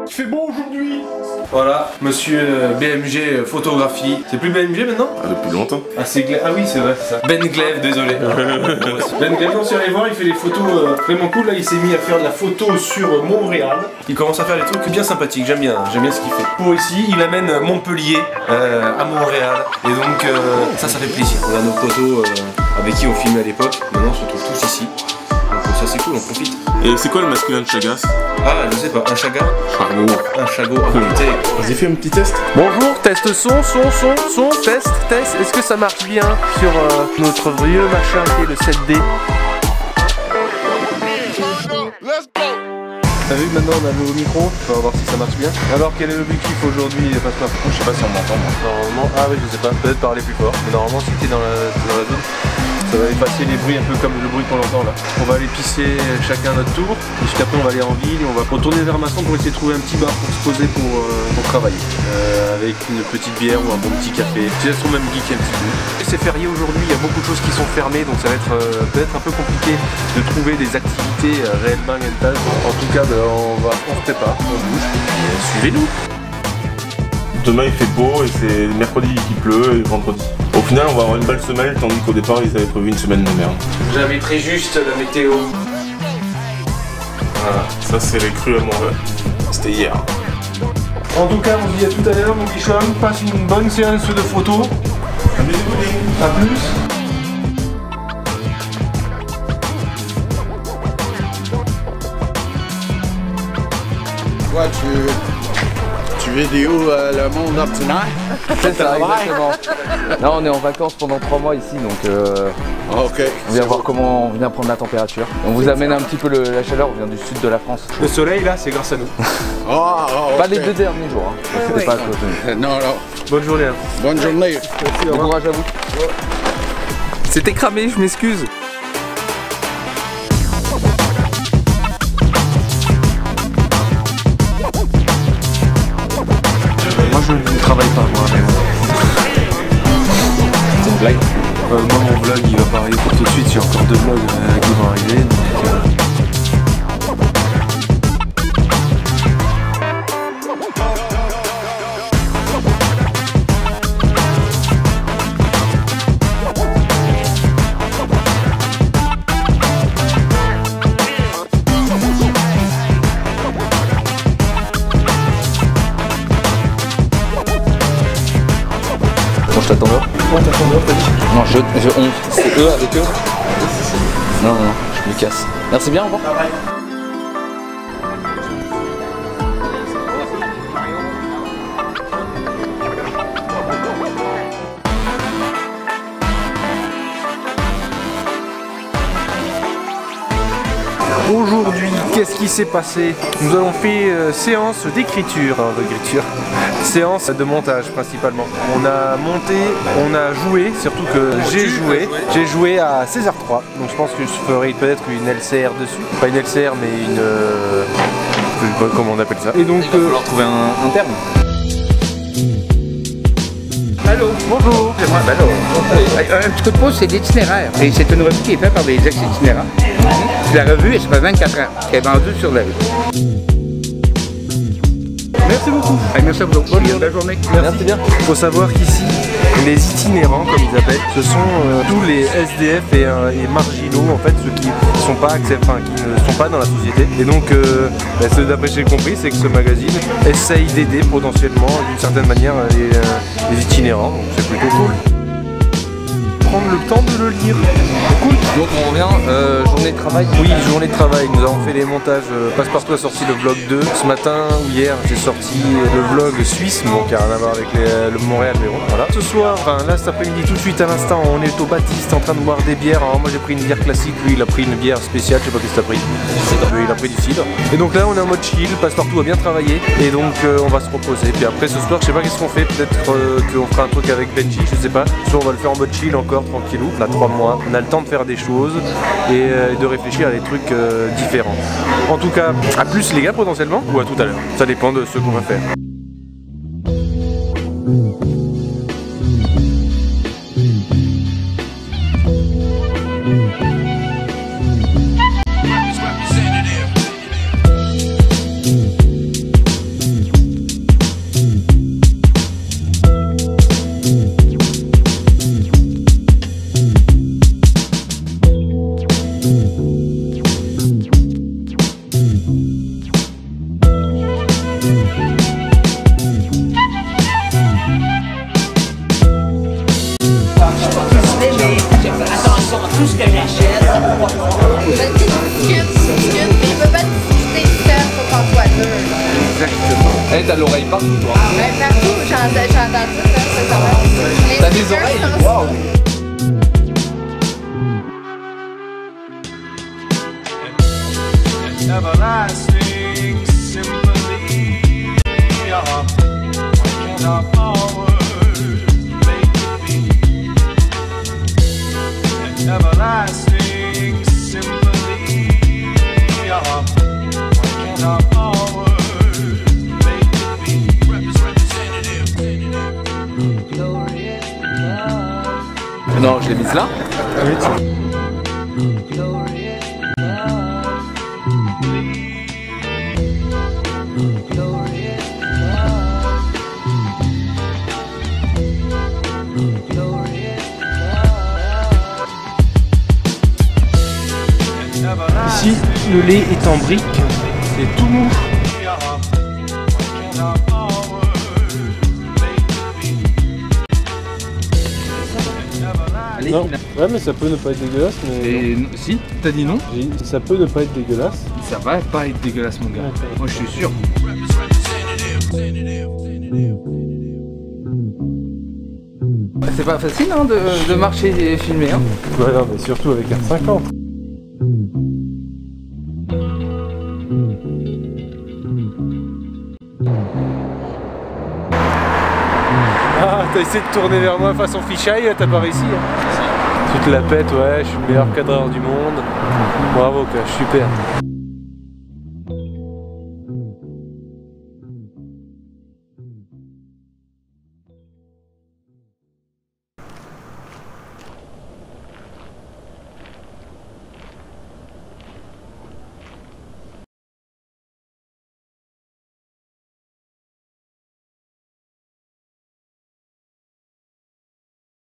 Il fait beau aujourd'hui. Voilà, monsieur BMG photographie. C'est plus BMG maintenant? Ah, depuis longtemps. Ah, c'est Glaive. Ah oui, c'est vrai, c'est ça. Ben Glaive, désolé. Ben Glaive, on s'est allé voir, il fait des photos vraiment cool. Là, il s'est mis à faire de la photo sur Montréal. Il commence à faire des trucs bien sympathiques. J'aime bien ce qu'il fait. Pour ici, il amène Montpellier à Montréal. Et donc, ça fait plaisir. On a nos potos avec qui on filmait à l'époque. Maintenant, on se retrouve tous ici. Donc, ça, c'est cool, on profite. Et c'est quoi le masculin de Chagas? Ah, je sais pas, un chaga? Chagot. Un chagot, ah putain. Vas-y, fais un petit test. Bonjour, test son, test. Est-ce que ça marche bien sur notre vieux machin qui est le 7D? T'as vu, maintenant on a le micro, on va voir si ça marche bien. Alors quel est l'objectif aujourd'hui, Passepartout? Je sais pas si on m'entend moi. Normalement, ah oui je sais pas, peut-être parler plus fort. Mais normalement si t'es dans la zone, ça va effacer les bruits un peu comme le bruit qu'on entend là. On va aller pisser chacun à notre tour, et juste après on va aller en ville et on va retourner vers Masson pour essayer de trouver un petit bar pour se poser pour travailler. Avec une petite bière ou un bon petit café. Elles sont même geek un petit peu. C'est férié aujourd'hui, il y a beaucoup de choses qui sont fermées, donc ça va être peut-être un peu compliqué de trouver des activités réellement intenses. En tout cas, on se prépare, on bouge, et suivez-nous. Demain il fait beau et c'est mercredi qui pleut et vendredi. Au final on va avoir une belle semaine tandis qu'au départ ils avaient prévu une semaine de merde. J'avais très juste la météo. Voilà, ça c'est les crues à Montréal. C'était hier. En tout cas, on se dit à tout à l'heure, mon bichon. Passe une bonne séance de photos. A plus. Quoi, tu vidéo le monde ordinaire? C'est ça, exactement. Là on est en vacances pendant 3 mois ici, donc Ok. on vient voir comment on vient prendre la température. On vous amène un petit peu la chaleur, on vient du sud de la France. Le soleil là, c'est grâce à nous. Pas les 2 derniers jours, hein. C'était pas à cause de nous. Non. Bonne journée. Hein. Bonne journée. Bon courage à vous. C'était cramé, je m'excuse. Moi je ne travaille pas moi. C'est une blague. Moi mon vlog il va pas arriver pour tout de suite, il y a encore 2 vlogs qui vont arriver. Donc, je t'attends là. ouais, t'attends dehors, t'as dit. Non, on. C'est eux avec eux? Non, je me casse. Merci bien, au revoir. Aujourd'hui, qu'est-ce qui s'est passé? Nous avons fait séance d'écriture, séance de montage principalement. On a monté, on a joué, surtout que j'ai joué à 16h03, donc je pense que je ferai peut-être une LCR dessus. Pas une LCR mais une... je sais pas comment on appelle ça. Et donc... Il va falloir trouver un terme. Allô, bonjour. Un petit coup de pouce, c'est l'itinéraire. Et c'est une revue qui est faite par des ex-itinérants. La revue, elle se fait 24 ans. Elle est vendue sur la rue. Merci beaucoup. Merci à vous. Bonne journée. Merci bien. Il faut savoir qu'ici, les itinérants, comme ils appellent, ce sont tous les SDF et marginaux, en fait, ceux qui sont pas qui ne sont pas dans la société. Et donc, d'après ce que j'ai compris, c'est que ce magazine essaye d'aider potentiellement, d'une certaine manière, les itinérants. Donc c'est plutôt cool. Prendre le temps de le lire. Cool. Donc on revient, journée de travail. Oui, journée de travail. Nous avons fait les montages. Passepartout a sorti le vlog 2. Ce matin ou hier, j'ai sorti le vlog suisse, bon, qui n'a rien à voir avec le Montréal, mais bon, voilà. Ce soir, enfin là cet après-midi, tout de suite à l'instant, on est au Baptiste en train de boire des bières. Alors, moi j'ai pris une bière classique, lui il a pris une bière spéciale, je sais pas qu'est-ce que t'as pris. Il a pris du cidre. Et donc là on est en mode chill, Passepartout a bien travaillé. Et donc on va se reposer. Puis après ce soir, je sais pas qu'est-ce qu'on fait, peut-être qu'on fera un truc avec Benji, je sais pas. Soit on va le faire en mode chill encore, tranquillou. On a 3 mois, on a le temps de faire des choses et de réfléchir à des trucs différents. En tout cas, à plus les gars potentiellement, ou à tout à l'heure. Ça dépend de ce qu'on va faire. Ouais, t'as l'oreille partout, toi. Ouais, partout, j'entends tout, là, ça va. T'as des oreilles, waouh. Everlasting symphony of our power make it be. An everlasting symphony of our power make it be. Representative. Glorious love. Non, je l'ai mise là. Ici, le lait est en brique, c'est tout mou. Allez, Non. Ouais, mais ça peut ne pas être dégueulasse. Mais et si, t'as dit non? ça peut ne pas être dégueulasse. Ça va pas être dégueulasse, mon gars. Moi, je suis sûr. C'est pas facile hein, de marcher et filmer. Hein. Ouais, non, mais surtout avec un 50. Ah, t'as essayé de tourner vers moi façon fisheye, t'as pas réussi. Hein. Tu te la pètes, ouais, je suis le meilleur cadreur du monde. Bravo, quoi, super.